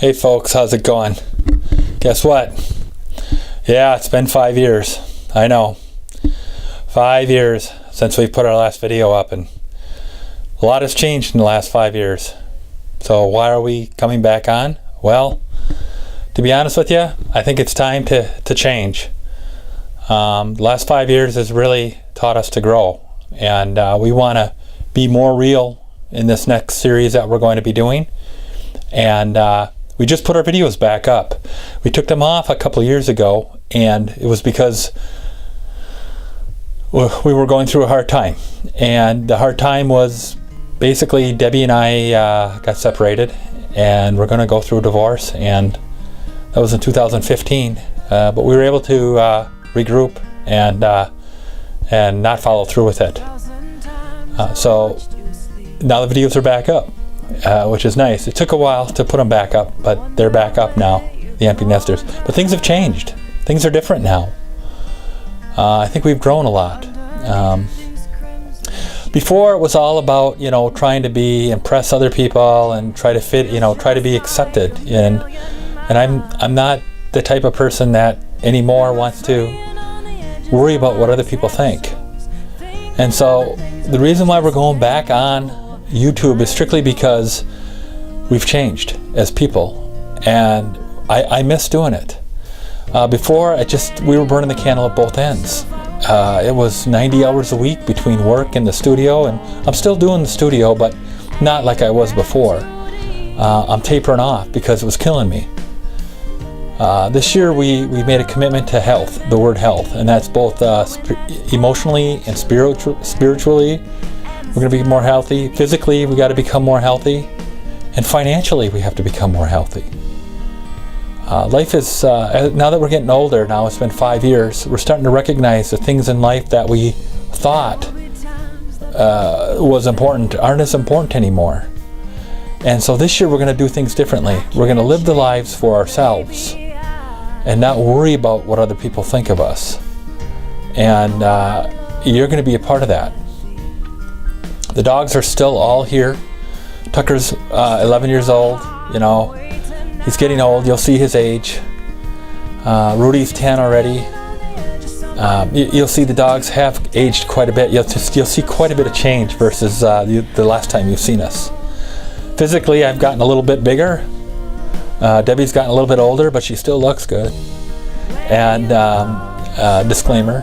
Hey folks, how's it going? Guess what? Yeah, it's been 5 years. I know. 5 years since we put our last video up, and a lot has changed in the last 5 years. So why are we coming back on? Well, to be honest with you, I think it's time to change. The last 5 years has really taught us to grow, and we want to be more real in this next series that we're going to be doing. And we just put our videos back up. We took them off a couple years ago, and it was because we were going through a hard time. And the hard time was basically Debbie and I got separated, and we're going to go through a divorce, and that was in 2015. But we were able to regroup and not follow through with it. So now the videos are back up. Which is nice. It took a while to put them back up, but they're back up now, the empty nesters. But things have changed. Things are different now. I think we've grown a lot. Before it was all about, trying to impress other people and try to fit, try to be accepted. And I'm not the type of person that anymore wants to worry about what other people think. And so the reason why we're going back on YouTube is strictly because we've changed as people, and I miss doing it. Before, we were burning the candle at both ends. It was 90 hours a week between work and the studio, and I'm still doing the studio, but not like I was before. I'm tapering off because it was killing me. This year we made a commitment to health, the word health, and that's both emotionally and spiritually. We're going to be more healthy. Physically, we got to become more healthy. And financially, we have to become more healthy. Life is, now that we're getting older, now it's been 5 years, we're starting to recognize the things in life that we thought was important aren't as important anymore. And so this year we're going to do things differently. We're going to live the lives for ourselves and not worry about what other people think of us. And you're going to be a part of that. The dogs are still all here. Tucker's 11 years old. He's getting old. You'll see his age. Rudy's 10 already. You'll see the dogs have aged quite a bit. You'll see quite a bit of change versus the last time you've seen us. Physically, I've gotten a little bit bigger. Debbie's gotten a little bit older, but she still looks good. And disclaimer.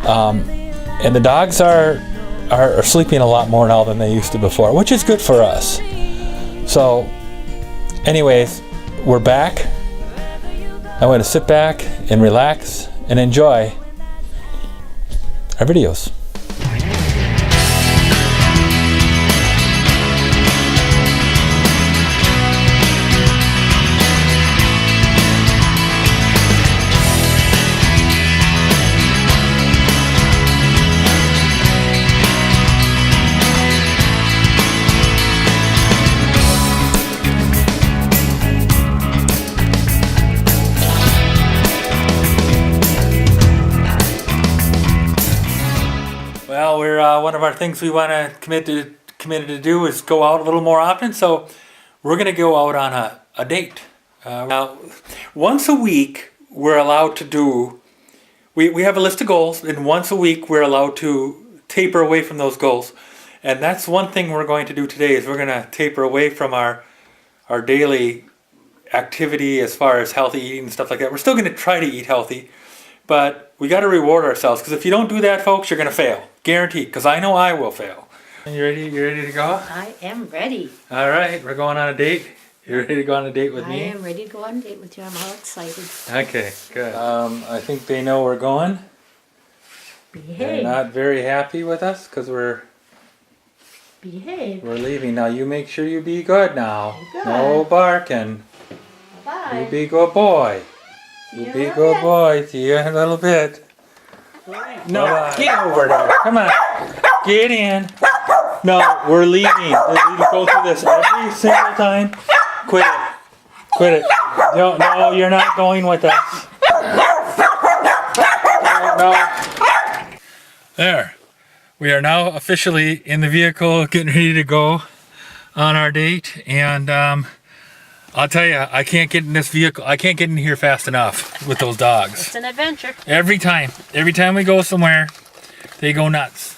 And the dogs are sleeping a lot more now than they used to before, which is good for us. So anyways, we're back. I want to sit back and relax and enjoy our videos. Well, one of our things we want to committed to do is go out a little more often. So we're going to go out on a date. Now, once a week we're allowed to do. We have a list of goals, and once a week we're allowed to taper away from those goals. And that's one thing we're going to do today. Is we're going to taper away from our daily activity as far as healthy eating and stuff like that. We're still going to try to eat healthy, but we got to reward ourselves, because if you don't do that, folks, you're going to fail. Guaranteed, because I know I will fail. You ready? You ready to go? I am ready. All right, we're going on a date. You ready to go on a date with me? I am ready to go on a date with you. I'm all excited. Okay, good. I think they know we're going. Behave. They're not very happy with us because we're Behave. leaving. Now you make sure you be good now. Good. No barking. Bye. You be good boy. You be good boy. See you in a little bit. No, get over there. Come on. Get in. No, we're leaving. We're leaving. Go through this every single time. Quit it. Quit it. No, you're not going with us. No. There. We are now officially in the vehicle, getting ready to go on our date. And I'll tell you, I can't get in this vehicle. I can't get in here fast enough with those dogs. It's an adventure. Every time we go somewhere, they go nuts.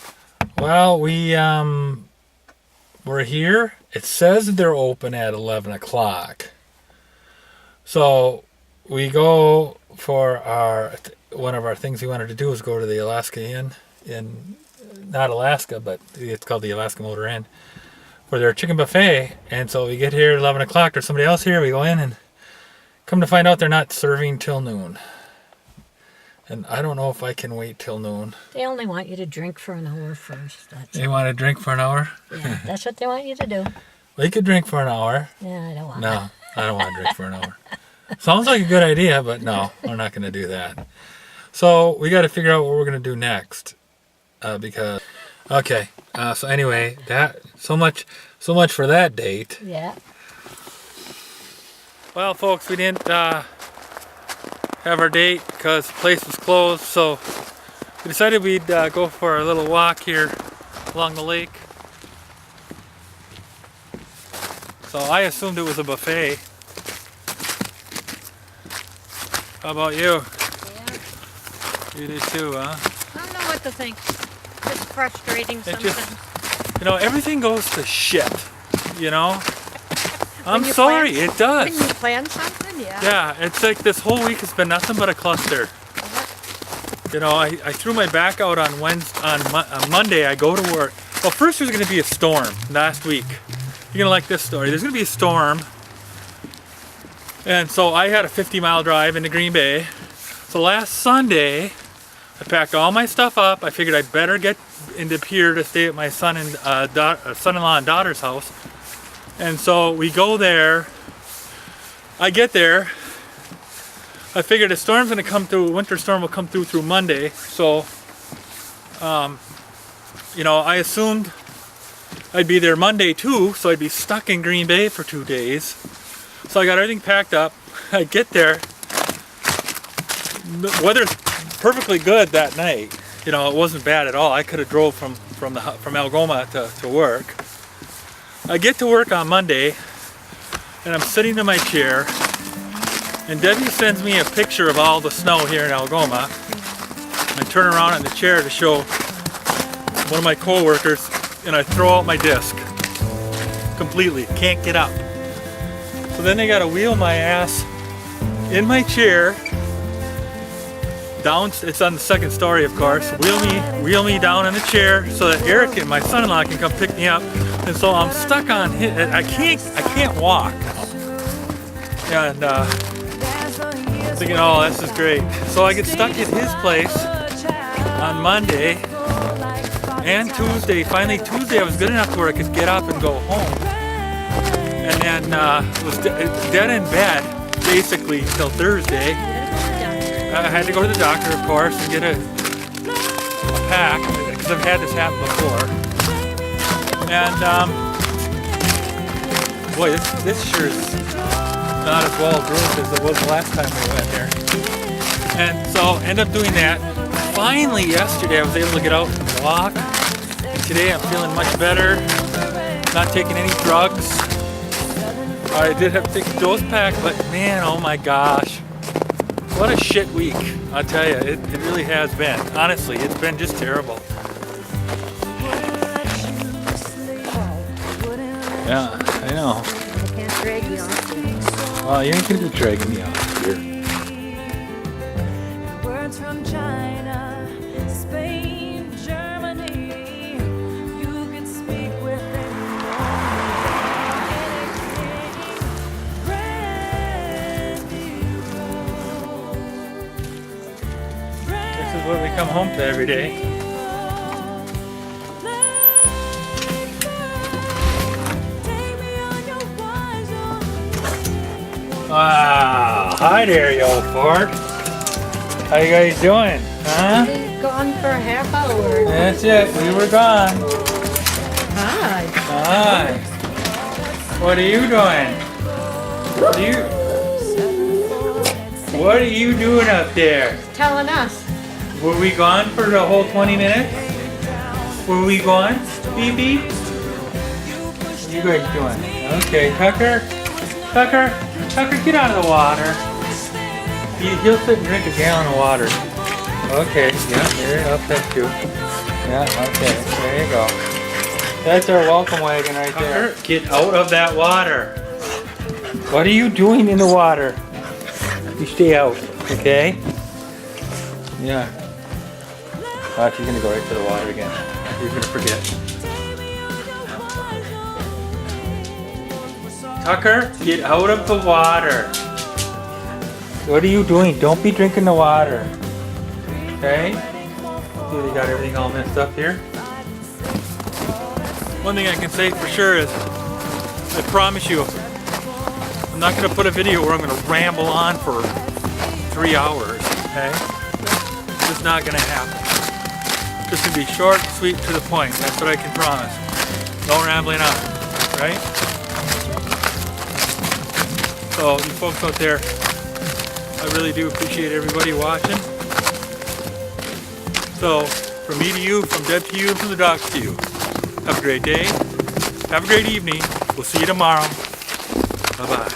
Well, we're here. It says they're open at 11 o'clock. So we go for one of our things we wanted to do is go to the Alaska Inn in, not Alaska, but it's called the Alaska Motor Inn, for their chicken buffet. And so we get here at 11 o'clock. There's somebody else here. We go in and come to find out they're not serving till noon. And I don't know if I can wait till noon. They only want you to drink for an hour first. They want to drink for an hour? Yeah, that's what they want you to do. We could drink for an hour. Yeah, I don't want No, I don't want to drink for an hour. Sounds like a good idea, but no, we're not going to do that. So we got to figure out what we're going to do next. Because, okay. So anyway, so much for that date. Yeah. Well, folks, we didn't have our date because the place was closed, so we decided we'd go for a little walk here along the lake. So I assumed it was a buffet. How about you? Yeah. You did too, huh? I don't know what to think. It's frustrating sometimes. Everything goes to shit, I'm you sorry, plan- it does. When you plan something, yeah. Yeah, it's like this whole week has been nothing but a cluster. I threw my back out on Monday. I go to work. Well, first there's going to be a storm last week. You're going to like this story. There's going to be a storm. And so I had a 50-mile drive into Green Bay. So last Sunday, I packed all my stuff up. I figured I'd better get into Pierre to stay at my son-in-law and daughter's house. And so we go there. I get there. I figured a storm's gonna come through. A winter storm will come through Monday. So, I assumed I'd be there Monday too. So I'd be stuck in Green Bay for 2 days. So I got everything packed up. I get there. The weather's perfectly good that night. It wasn't bad at all. I could have drove from Algoma to work. I get to work on Monday, and I'm sitting in my chair, and Debbie sends me a picture of all the snow here in Algoma. I turn around in the chair to show one of my coworkers, and I throw out my disc completely. Can't get up. So then they got to wheel my ass in my chair down. It's on the second story, of course. Wheel me down in the chair so that Eric and my son-in-law can come pick me up. And so I'm stuck on him. I can't walk now. And thinking, oh, this is great. So I get stuck at his place on Monday and Tuesday. Finally, Tuesday I was good enough to where I could get up and go home. And then was dead in bed basically till Thursday. I had to go to the doctor, of course, and get a pack because I've had this happen before. And boy, this sure is not as well groomed as it was the last time we went there. And so end up doing that. Finally, yesterday I was able to get out and walk. And today I'm feeling much better. Not taking any drugs. I did have to take a dose pack, but man, oh my gosh. What a shit week, I'll tell you. It really has been. Honestly, it's been just terrible. Yeah, I know. I can't drag you off. Well, you ain't gonna be dragging me out here. Words from China, Spain, Germany. You can speak with This is what we come home to every day. Wow, hi there, you old fart. How you guys doing? Huh? We've gone for a half hour. That's it, we were gone. Hi. Hi. What are you doing? What are you doing up there? Telling us. Were we gone for the whole 20 minutes? Were we gone, BB? What are you guys doing? Okay, Tucker. Tucker, get out of the water. He'll sit and drink a gallon of water. Okay, yeah, there, I'll fetch you. Yeah, okay, there you go. That's our welcome wagon right there. Tucker, get out of that water. What are you doing in the water? You stay out, okay? Yeah. Watch, he's gonna go right to the water again. He's gonna forget. Tucker, get out of the water. What are you doing? Don't be drinking the water. Okay? See, they got everything all messed up here. One thing I can say for sure is, I promise you, I'm not going to put a video where I'm going to ramble on for 3 hours, okay? It's just not going to happen. Just going to be short, sweet, to the point. That's what I can promise. No rambling on, right? So, you folks out there, I really do appreciate everybody watching. So, from me to you, from Deb to you, from the dogs to you. Have a great day. Have a great evening. We'll see you tomorrow. Bye-bye.